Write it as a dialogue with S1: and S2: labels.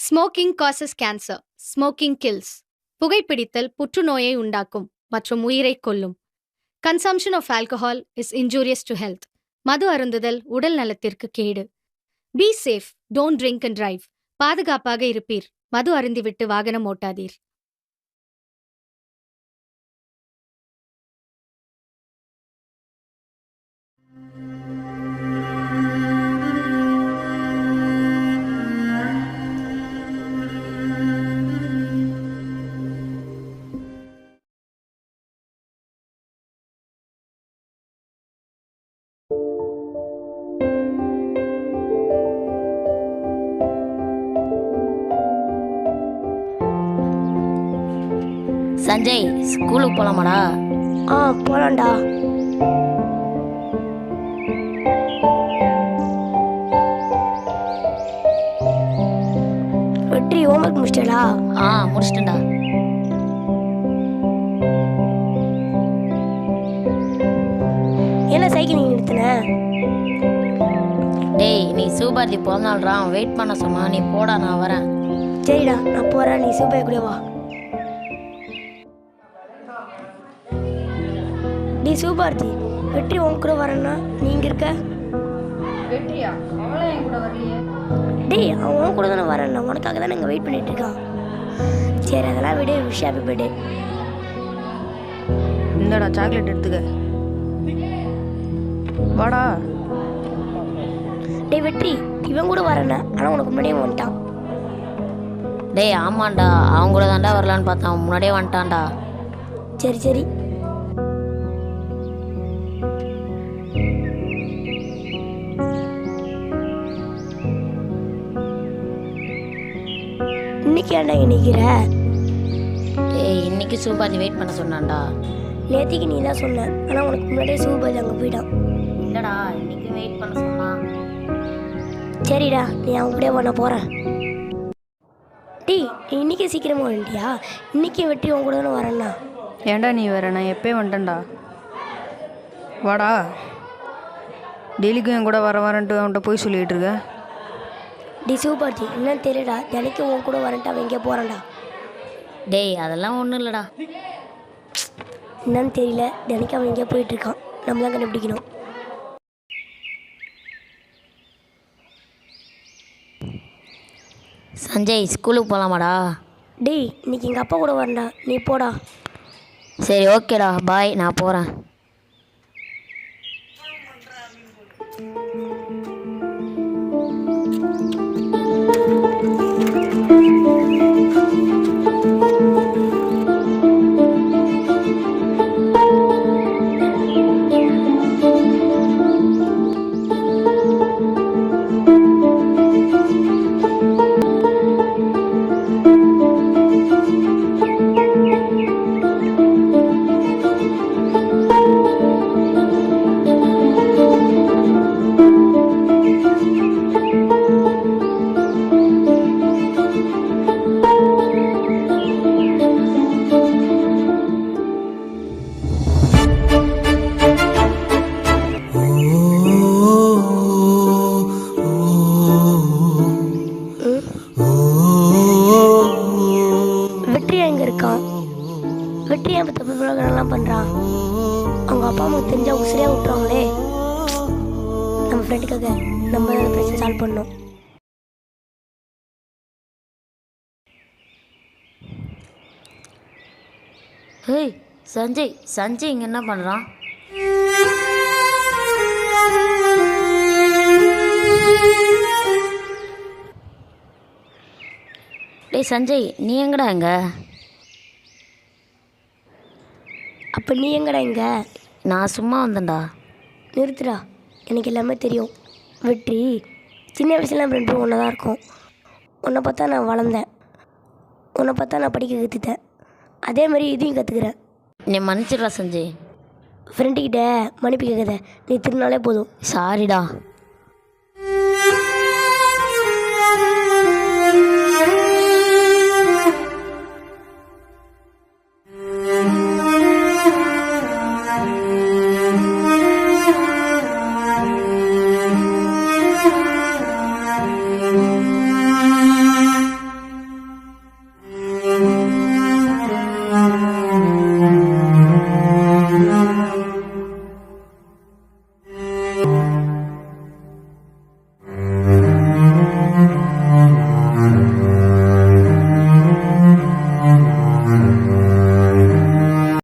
S1: Smoking causes cancer. Smoking kills. புகைப்பிடித்தல் புற்றுநோயை உண்டாக்கும் மற்றும் உயிரைக் கொல்லும். Consumption of alcohol is injurious to health. மது அருந்துதல் உடல் நலத்திற்கு கேடு. Be safe, don't drink and drive. பாதுகாப்பாக இருப்பீர். மது அருந்திவிட்டு வாகனம் ஓட்டாதீர்.
S2: சஞ்சய், ஸ்கூலுக்கு போகலாமாடா?
S3: போகலாம்டா. வெற்றி, ஹோம்ஒர்க் முடிச்சிட்டா?
S2: முடிச்சிட்டேன்டா.
S3: என்ன சைக்கிள் நீ நிறுத்தின?
S2: டேய், நீ சூபாரதி பிறந்தாள்றா, வெயிட் பண்ண சொன்னா. நீ போடா, நான் வரேன்.
S3: சரிடா, நான் போகிறேன். நீ சூபாய் கூட வா. நீ சூபாரதி, வெற்றி உன் கூட வரேன்னா நீ இங்கே இருக்க?
S4: வெற்றியா? அவளே என் கூட வரலையே.
S3: டேய், அவன் உன் கூட தானே வரேன். உனக்காக தானே இங்கே வெயிட் பண்ணிட்டு இருக்கான். சரி, அதெல்லாம் விடு. Wish happy birthday.
S4: இந்தடா சாக்லேட் எடுத்துக்க. வாடா.
S3: டேய் வெற்றி, இவன் கூட வரேன்னா ஆனால் உனக்கு முன்னாடியே வந்துட்டான்.
S2: டேய், ஆமாண்டா, அவங்க கூட தாண்டா வரலான்னு பார்த்தான், முன்னாடியே வந்துட்டான்டா.
S3: சரி சரி. இன்னைக்கு ஏன்டா நிற்கிற?
S2: டேய், இன்னைக்கு சூபாரதி வெயிட் பண்ண சொன்னான்டா.
S3: நேத்திக்கு நீ தான் சொன்ன, ஆனால் உனக்கு முன்னாடியே சூபாரதி அங்கே போயிட்டான்.
S2: இல்லடா, இன்னைக்கு வெயிட் பண்ண சொன்னான்.
S3: சரிடா, நீ அவன் கூட பண்ண போகிறேன். டேய், நீ இன்னைக்கு சீக்கிரமாக வந்துட்டியா? இன்னைக்கு வெற்றி உன் கூட தானே வரேன்னா.
S4: ஏன்டா நீ வேற? நான் எப்பயே வந்துட்டேன்டா. வாடா. டெய்லிக்கும் என் கூட வரேன்ட்டு அவன்கிட்ட போய் சொல்லிகிட்டு இருக்க.
S3: டி சூபாரதி, என்னன்னு தெரியடா, தினைக்கும் உன் கூட வரேன்ட்டு அவன் எங்கே போகிறான்டா.
S2: டேய், அதெல்லாம் ஒன்றும் இல்லைடா.
S3: என்னன்னு தெரியல, தினைக்கும் அவன் எங்கேயோ போயிட்டுருக்கான். நம்ம தான் கண்டுபிடிக்கணும்.
S2: சஞ்சய், ஸ்கூலுக்கு போகலாமாடா?
S3: டேய், இன்னைக்கு எங்கள் அப்பா கூட வரேன்டா, நீ போடா.
S2: சரி, ஓகேடா, பாய், நான் போகிறேன்.
S3: வெற்றி என் தப்பு பிரகடனம்லாம் பண்ணுறான். அவங்க அப்பா அம்மாவுக்கு தெரிஞ்சு அவங்க சரியாக விட்டுருவாங்களே. நம்ம ஃப்ரெண்டுக்காக நம்ம தான் பிரச்சனை சால்வ் பண்ணோம்.
S2: ஏய் சஞ்சய், சஞ்சய் இங்கே என்ன பண்ணுறான்? டேய் சஞ்சய், நீ எங்கடா எங்க?
S3: அப்போ நீ எங்கடா இங்க?
S2: நான் சும்மா வந்தேன்டா.
S3: நிறுத்துடா, எனக்கு எல்லாமே தெரியும். வெற்றி, சின்ன வயசுல நம்ம ரெண்டு பேரும் ஒன்றா தான் இருக்கோம். உன்னை பார்த்தா நான் வளர்ந்தேன், உன்னை பார்த்தா நான் படிக்க கற்றுத்தேன். அதே மாதிரி இதையும் கற்றுக்குறேன்.
S2: நீ மன்னிச்சிடுறா சஞ்சய்.
S3: ஃப்ரெண்டுக்கிட்ட மன்னிப்பு கேட்குத, நீ திருநாளே போதும்.
S2: சாரிடா.